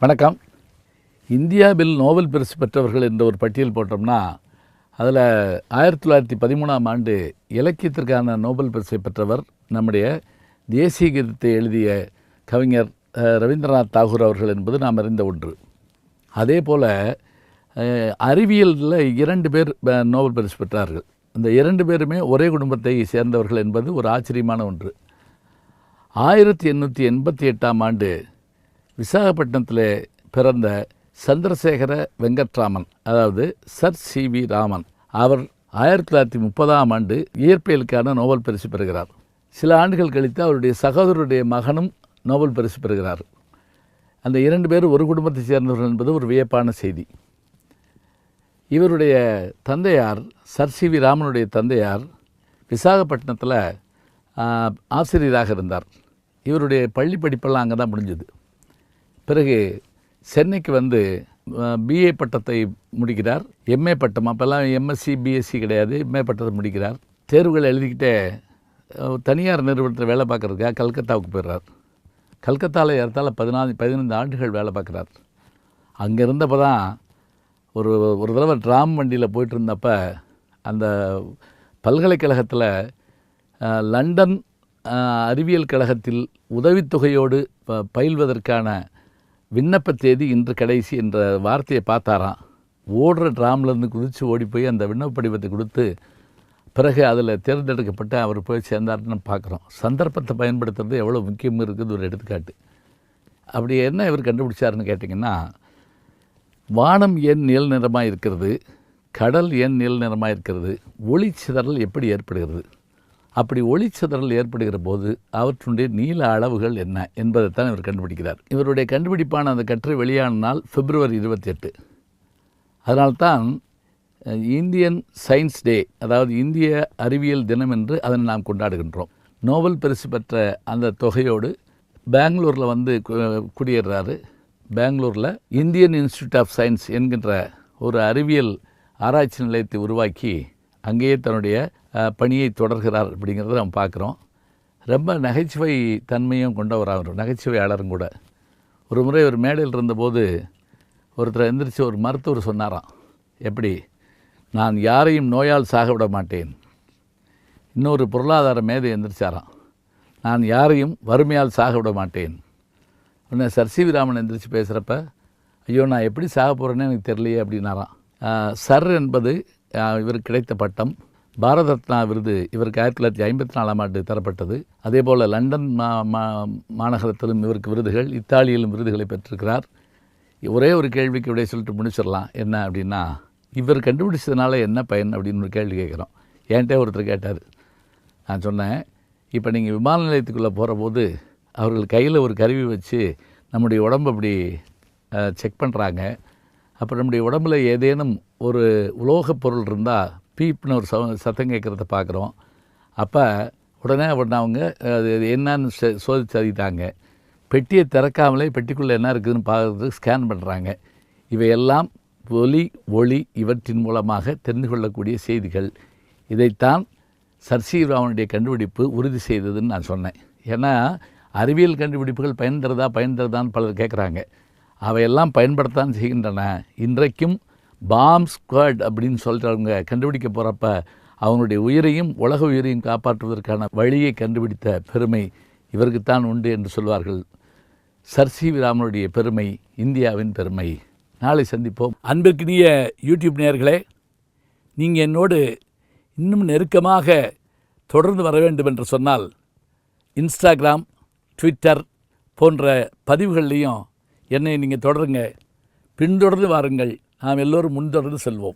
வணக்கம். இந்தியாவில் நோபல் பரிசு பெற்றவர்கள் என்ற ஒரு பட்டியல் போட்டோம்னா அதில் 1913ஆம் ஆண்டு இலக்கியத்திற்கான நோபல் பரிசை பெற்றவர் நம்முடைய தேசிய கீதத்தை எழுதிய கவிஞர் ரவீந்திரநாத் தாகூர் அவர்கள் என்பது நாம் அறிந்த ஒன்று. அதே போல் அறிவியலில் 2 பேர் நோபல் பரிசு பெற்றார்கள். இந்த 2 பேருமே ஒரே குடும்பத்தை சேர்ந்தவர்கள் என்பது ஒரு ஆச்சரியமான ஒன்று. 1888ஆம் ஆண்டு விசாகப்பட்டினத்தில் பிறந்த சந்திரசேகர வெங்கட்ராமன், அதாவது சர் சி.வி. ராமன், அவர் 1930ஆம் ஆண்டு இயற்பியலுக்கான நோபல் பரிசு பெறுகிறார். சில ஆண்டுகள் கழித்து அவருடைய சகோதரருடைய மகனும் நோபல் பரிசு பெறுகிறார். அந்த 2 பேரும் ஒரு குடும்பத்தை சேர்ந்தவர்கள் என்பது ஒரு வியப்பான செய்தி. இவருடைய தந்தையார், சர் சி.வி. ராமனுடைய தந்தையார் விசாகப்பட்டினத்தில் ஆசிரியராக இருந்தார். இவருடைய பள்ளி படிப்பெல்லாம் அங்கே தான் முடிஞ்சது. பிறகு சென்னைக்கு வந்து பிஏ பட்டத்தை முடிக்கிறார். எம்ஏ பட்டம், அப்போல்லாம் எம்எஸ்சி பிஎஸ்சி கிடையாது, எம்ஏ பட்டத்தை முடிக்கிறார். தேர்வுகள் எழுதிக்கிட்டே தனியார் நிறுவனத்தில் வேலை பார்க்குறதுக்காக கல்கத்தாவுக்கு போயிடுறார். கல்கத்தாவில் ஏறத்தாழ 15 ஆண்டுகள் வேலை பார்க்குறார். அங்கே இருந்தப்போ தான் ஒரு தடவை ட்ராம் வண்டியில் போயிட்டு இருந்தப்போ அந்த பல்கலைக்கழகத்தில் லண்டன் அறிவியல் கழகத்தில் உதவித்தொகையோடு பயில்வதற்கான விண்ணப்ப தேதி இன்று கடைசி என்ற வார்த்தையை பார்த்தாராம். ஓடுற ட்ராம்லேருந்து குதித்து ஓடி போய் அந்த விண்ணப்ப படிவத்தை கொடுத்து பிறகு அதில் தேர்ந்தெடுக்கப்பட்டு அவர் போய் சேர்ந்தார்னு பார்க்குறோம். சந்தர்ப்பத்தை பயன்படுத்துறது எவ்வளோ முக்கியம் இருக்குது ஒரு எடுத்துக்காட்டு. அப்படி என்ன இவர் கண்டுபிடிச்சாருன்னு கேட்டிங்கன்னா, வானம் ஏன் நீல நிறமாக இருக்கிறது, கடல் ஏன் நீல நிறமாக இருக்கிறது, ஒளி சிதறல் எப்படி ஏற்படுகிறது, அப்படி ஒளிச்சிதறல் ஏற்படுகிற போது அவற்றுடைய நீள அளவுகள் என்ன என்பதைத்தான் இவர் கண்டுபிடிக்கிறார். இவருடைய கண்டுபிடிப்பான அந்த கட்டுரை வெளியான நாள் February 28. அதனால்தான் இந்தியன் சயின்ஸ் டே, அதாவது இந்திய அறிவியல் தினம் என்று அதனை நாம் கொண்டாடுகின்றோம். நோபல் பரிசு பெற்ற அந்த தொகையோடு பெங்களூரில் வந்து குடியேறாரு. பெங்களூரில் இந்தியன் இன்ஸ்டிடியூட் ஆஃப் சயின்ஸ் என்கின்ற ஒரு அறிவியல் ஆராய்ச்சி நிலையத்தை உருவாக்கி அங்கேயே தன்னுடைய பணியை தொடர்கிறார். அப்படிங்கிறத நம்ம பார்க்குறோம். ரொம்ப நகைச்சுவை தன்மையும் கொண்டவராக, நகைச்சுவையாளரும் கூட. ஒரு முறை ஒரு மேடையில் இருந்தபோது ஒருத்தர் எந்திரிச்சு ஒரு மருத்துவர் சொன்னாராம், எப்படி, நான் யாரையும் நோயால் சாக விட மாட்டேன். இன்னொரு பொருளாதார மேதை எந்திரிச்சாராம், நான் யாரையும் வறுமையால் சாக விட மாட்டேன். உடனே சர் சி.வி. ராமன் எந்திரிச்சு பேசுகிறப்ப, ஐயோ நான் எப்படி சாக போகிறேன்னு எனக்கு தெரியலையே அப்படின்னாராம். சர் என்பது இவருக்கு கிடைத்த பட்டம். பாரத ரத்னா விருது இவருக்கு 1954ஆம் ஆண்டு தரப்பட்டது. அதே போல் லண்டன் மாநகரத்திலும் இவருக்கு விருதுகள், இத்தாலியிலும் விருதுகளை பெற்றிருக்கிறார். ஒரே ஒரு கேள்விக்கு விடைய சொல்லிட்டு முடிச்சிடலாம். என்ன அப்படின்னா, இவர் கண்டுபிடிச்சதுனால என்ன பயன் அப்படின்னு ஒரு கேள்வி கேட்குறோம். என்கிட்ட ஒருத்தர் கேட்டார். நான் சொன்னேன், இப்போ நீங்கள் விமான நிலையத்துக்குள்ளே போகிற போது அவர்கள் கையில் ஒரு கருவி வச்சு நம்முடைய உடம்பு அப்படி செக் பண்ணுறாங்க. அப்போ நம்முடைய உடம்புல ஏதேனும் ஒரு உலோகப் பொருள் இருந்தால் பீப்னு ஒரு சத்தம் கேட்குறத பார்க்குறோம். அப்போ உடனே அவங்க அது என்னன்னு சோதிச்சு அறிவித்தாங்க. பெட்டியை திறக்காமலே பெட்டிக்குள்ளே என்ன இருக்குதுன்னு பார்க்குறதுக்கு ஸ்கேன் பண்ணுறாங்க. இவையெல்லாம் ஒலி ஒளி இவற்றின் மூலமாக தெரிந்து கொள்ளக்கூடிய செய்திகள். இதைத்தான் சர் சி.வி. ராமனுடைய கண்டுபிடிப்பு உறுதி செய்ததுன்னு நான் சொன்னேன். ஏன்னா அறிவியல் கண்டுபிடிப்புகள் பயன்படுறதான்னு பலர் கேட்குறாங்க. அவையெல்லாம் பயன்படுத்தான் செய்கின்றன. இன்றைக்கும் பாம் ஸ்குவாட் அப்படின்னு சொல்கிறவங்க கண்டுபிடிக்க போகிறப்ப அவங்களுடைய உயிரையும் உலக உயிரையும் காப்பாற்றுவதற்கான வழியை கண்டுபிடித்த பெருமை இவருக்குத்தான் உண்டு என்று சொல்வார்கள். Sir CV. ராமனுடைய பெருமை இந்தியாவின் பெருமை. நாளை சந்திப்போம். அன்பிற்கினிய யூடியூப் நேயர்களே, நீங்கள் என்னோடு இன்னும் நெருக்கமாக தொடர்ந்து வர வேண்டும் என்று சொன்னால் இன்ஸ்டாகிராம், ட்விட்டர் போன்ற பதிவுகள்லையும் என்னை நீங்கள் தொடருங்க. பின்தொடர்ந்து வாருங்கள். நாம் எல்லோரும் முன்தொடர்ந்து செல்வோம்.